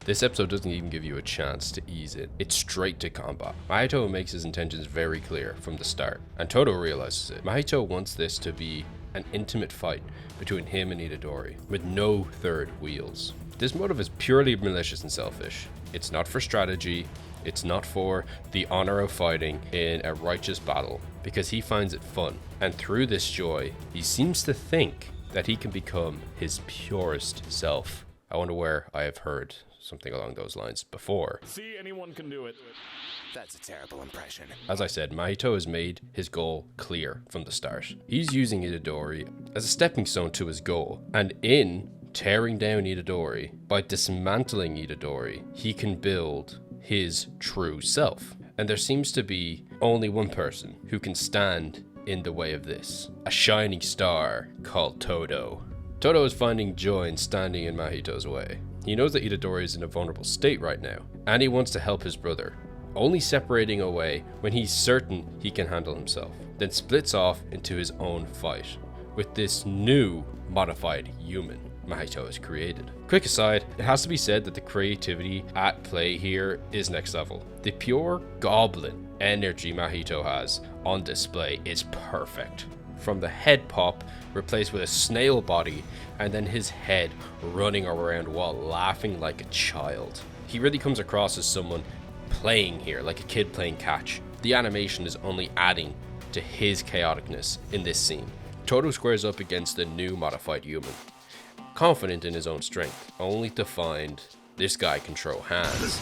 This episode doesn't even give you a chance to ease it. It's straight to combat. Mahito makes his intentions very clear from the start, and Todo realizes it. Mahito wants this to be an intimate fight between him and Itadori, with no third wheels. This motive is purely malicious and selfish. It's not for strategy, it's not for the honor of fighting in a righteous battle, because he finds it fun. And through this joy, he seems to think that he can become his purest self. I wonder where I have heard something along those lines before. See, anyone can do it. That's a terrible impression. As I said, Mahito has made his goal clear from the start. He's using Itadori as a stepping stone to his goal, and in tearing down Itadori, by dismantling Itadori, he can build his true self. And there seems to be only one person who can stand in the way of this. A shining star called Todo. Todo is finding joy in standing in Mahito's way. He knows that Itadori is in a vulnerable state right now, and he wants to help his brother, only separating away when he's certain he can handle himself, then splits off into his own fight with this new modified human Mahito has created. Quick aside, it has to be said that the creativity at play here is next level. The pure goblin energy Mahito has on display is perfect. From the head pop replaced with a snail body, and then his head running around while laughing like a child. He really comes across as someone playing here, like a kid playing catch. The animation is only adding to his chaoticness in this scene. Todo squares up against the new modified human, confident in his own strength, only to find this guy can throw hands.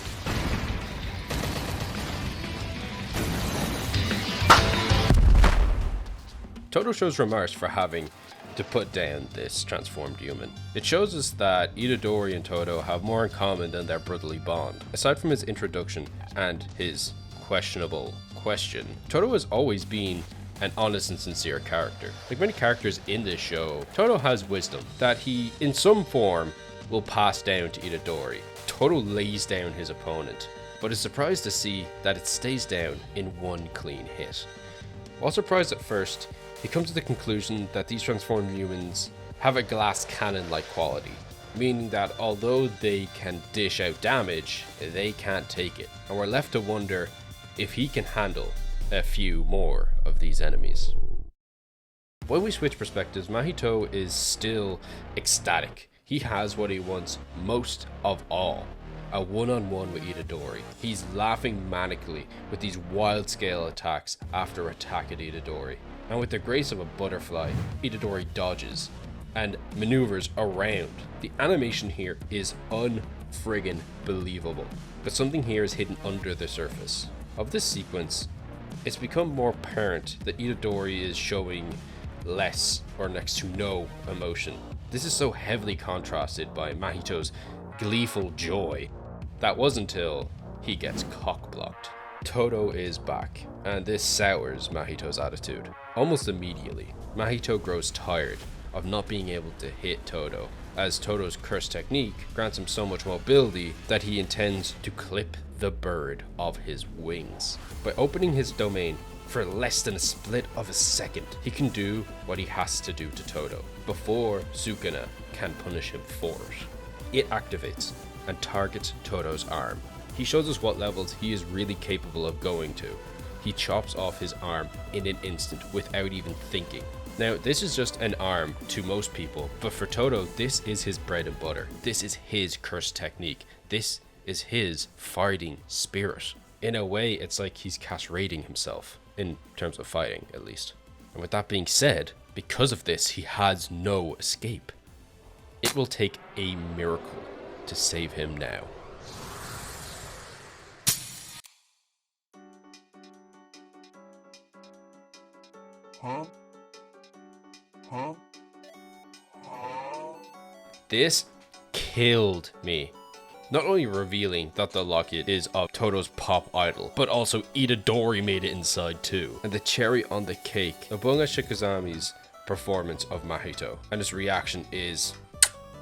Todo shows remorse for having to put down this transformed human. It shows us that Itadori and Todo have more in common than their brotherly bond. Aside from his introduction and his questionable question, Todo has always been an honest and sincere character. Like many characters in this show, Todo has wisdom that he, in some form, will pass down to Itadori. Todo lays down his opponent, but is surprised to see that it stays down in one clean hit. While surprised at first, he comes to the conclusion that these transformed humans have a glass cannon-like quality, meaning that although they can dish out damage, they can't take it, and we're left to wonder if he can handle a few more of these enemies. When we switch perspectives, Mahito is still ecstatic. He has what he wants most of all, a one-on-one with Itadori. He's laughing manically with these wild-scale attacks after attack at Itadori. And with the grace of a butterfly, Itadori dodges and maneuvers around. The animation here is unfriggin' believable. But something here is hidden under the surface of this sequence. It's become more apparent that Itadori is showing less or next to no emotion. This is so heavily contrasted by Mahito's gleeful joy. That was until he gets cock-blocked. Todo is back, and this sours Mahito's attitude. Almost immediately, Mahito grows tired of not being able to hit Todo, as Todo's curse technique grants him so much mobility that he intends to clip the bird of his wings. By opening his domain for less than a split of a second, he can do what he has to do to Todo before Sukuna can punish him for it. It activates and targets Todo's arm. He shows us what levels he is really capable of going to. He chops off his arm in an instant without even thinking. Now, this is just an arm to most people, but for Todo, this is his bread and butter. This is his curse technique. This is his fighting spirit. In a way, it's like he's castrating himself, in terms of fighting, at least. And with that being said, because of this, he has no escape. It will take a miracle to save him now. This killed me. Not only revealing that the locket is of Todo's pop idol, but also Itadori made it inside too. And the cherry on the cake, Nobunaga Shikazami's performance of Mahito, and his reaction is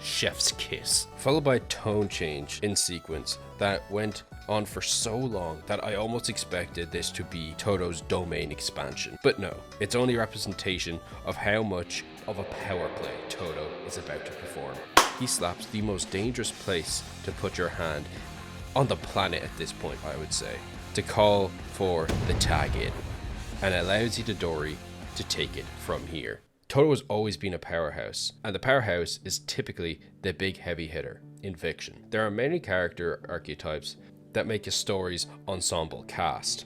chef's kiss, followed by a tone change in sequence that went on for so long that I almost expected this to be Todo's domain expansion. But no, it's only representation of how much of a power play Todo is about to perform. he slaps the most dangerous place to put your hand on the planet at this point, I would say, to call for the tag in, and allows Itadori to take it from here. Todo has always been a powerhouse, and the powerhouse is typically the big heavy hitter in fiction. There are many character archetypes that make a story's ensemble cast.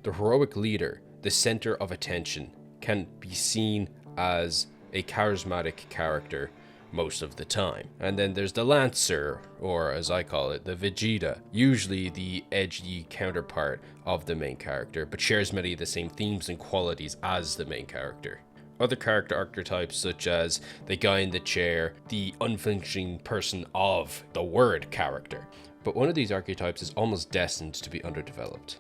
The heroic leader, the center of attention, can be seen as a charismatic character most of the time. And then there's the Lancer, or as I call it, the Vegeta, usually the edgy counterpart of the main character, but shares many of the same themes and qualities as the main character. Other character archetypes such as the guy in the chair, the unflinching person of the word character. But one of these archetypes is almost destined to be underdeveloped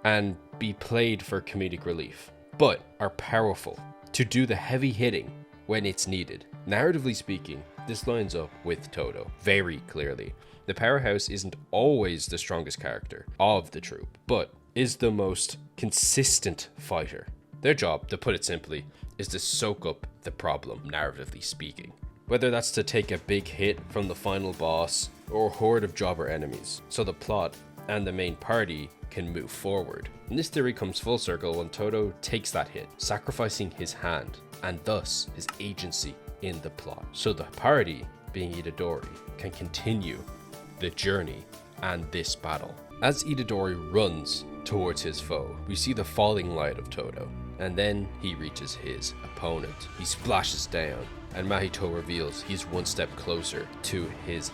and be played for comedic relief, but are powerful to do the heavy hitting when it's needed. Narratively speaking, this lines up with Todo very clearly. The powerhouse isn't always the strongest character of the troupe, but is the most consistent fighter. Their job, to put it simply, is to soak up the problem, narratively speaking. Whether that's to take a big hit from the final boss or a horde of jobber enemies, so the plot and the main party can move forward. And this theory comes full circle when Todo takes that hit, sacrificing his hand and thus his agency in the plot. So the party, being Itadori, can continue the journey and this battle. As Itadori runs towards his foe, we see the falling light of Todo, and then he reaches his opponent. He splashes down, and Mahito reveals he's one step closer to his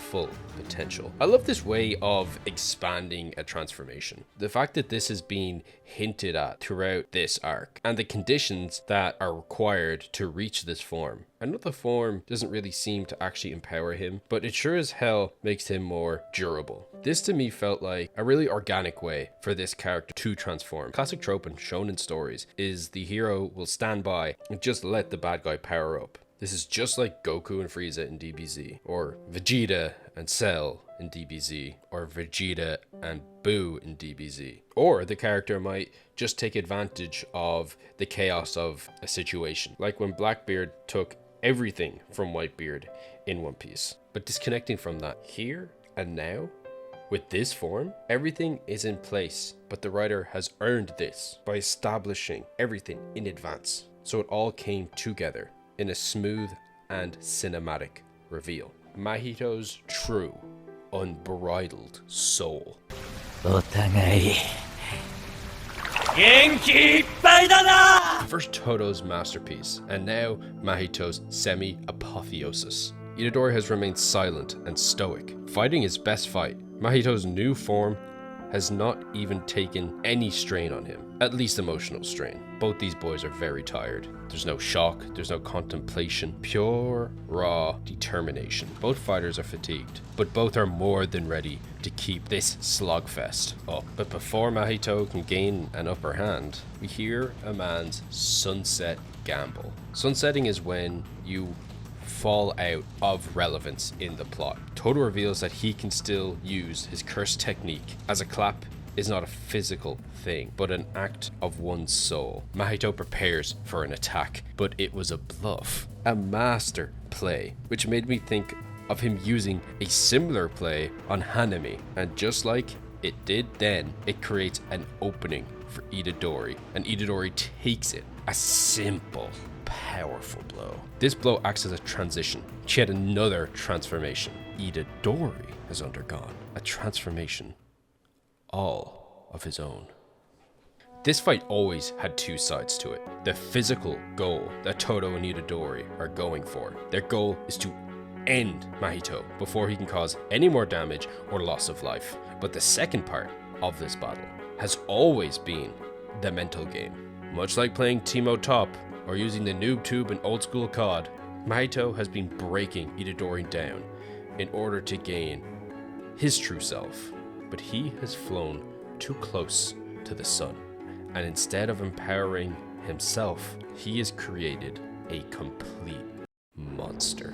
full potential. I love this way of expanding a transformation. The fact that this has been hinted at throughout this arc, and the conditions that are required to reach this form. I know the form doesn't really seem to actually empower him, but it sure as hell makes him more durable. This to me felt like a really organic way for this character to transform. Classic trope in shonen stories is the hero will stand by and just let the bad guy power up. This is just like Goku and Frieza in DBZ, or Vegeta and Cell in DBZ, or Vegeta and Boo in DBZ. Or the character might just take advantage of the chaos of a situation, like when Blackbeard took everything from Whitebeard in One Piece. But disconnecting from that, here and now, with this form, everything is in place, but the writer has earned this by establishing everything in advance. So it all came together in a smooth and cinematic reveal. Mahito's true, unbridled soul. First Todo's masterpiece, and now Mahito's semi-apotheosis. Itadori has remained silent and stoic, fighting his best fight. Mahito's new form has not even taken any strain on him, at least emotional strain. Both these boys are very tired. There's no shock, there's no contemplation, pure, raw determination. Both fighters are fatigued, but both are more than ready to keep this slogfest up. But before Mahito can gain an upper hand, we hear a man's sunset gamble. Sunsetting is when you fall out of relevance in the plot. Todo reveals that he can still use his curse technique, as a clap is not a physical thing, but an act of one's soul. Mahito prepares for an attack, but it was a bluff. A master play, which made me think of him using a similar play on Hanami, and just like it did then, it creates an opening for Itadori, and Itadori takes it. A simple, powerful blow. This blow acts as a transition to yet another transformation. Itadori has undergone a transformation all of his own. This fight always had two sides to it. The physical goal that Todo and Itadori are going for. Their goal is to end Mahito before he can cause any more damage or loss of life. But the second part of this battle has always been the mental game. Much like playing Teemo Top or using the noob tube in old school COD, Mahito has been breaking Itadori down in order to gain his true self. But he has flown too close to the sun, and instead of empowering himself, he has created a complete monster.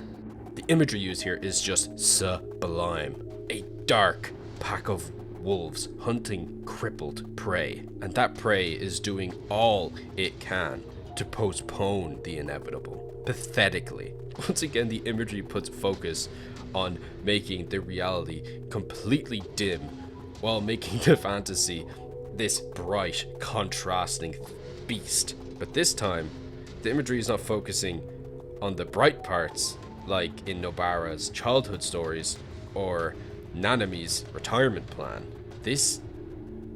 The imagery used here is just sublime. A dark pack of wolves hunting crippled prey, and that prey is doing all it can to postpone the inevitable. pathetically. Once again, the imagery puts focus on making the reality completely dim while making the fantasy this bright, contrasting beast. But this time, the imagery is not focusing on the bright parts like in Nobara's childhood stories or Nanami's retirement plan. This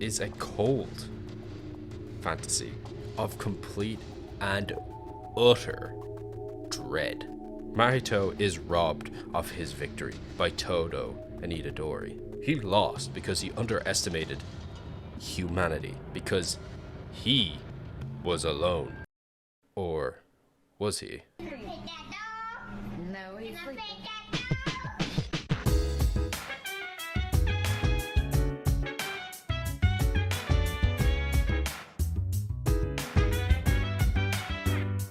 is a cold fantasy of complete and utter dread. Mahito is robbed of his victory by Todo and Itadori. He lost because he underestimated humanity, because he was alone. Or was he? No, he's sleeping.